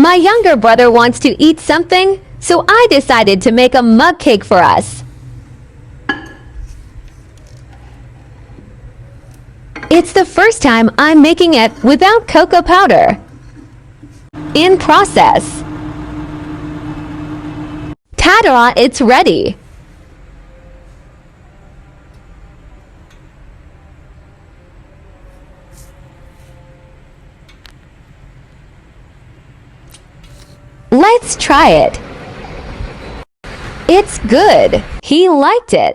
My younger brother wants to eat something, so I decided to make a mug cake for us. It's the first time I'm making it without cocoa powder. In process. Ta-da! It's ready. Let's try it. It's good. He liked it.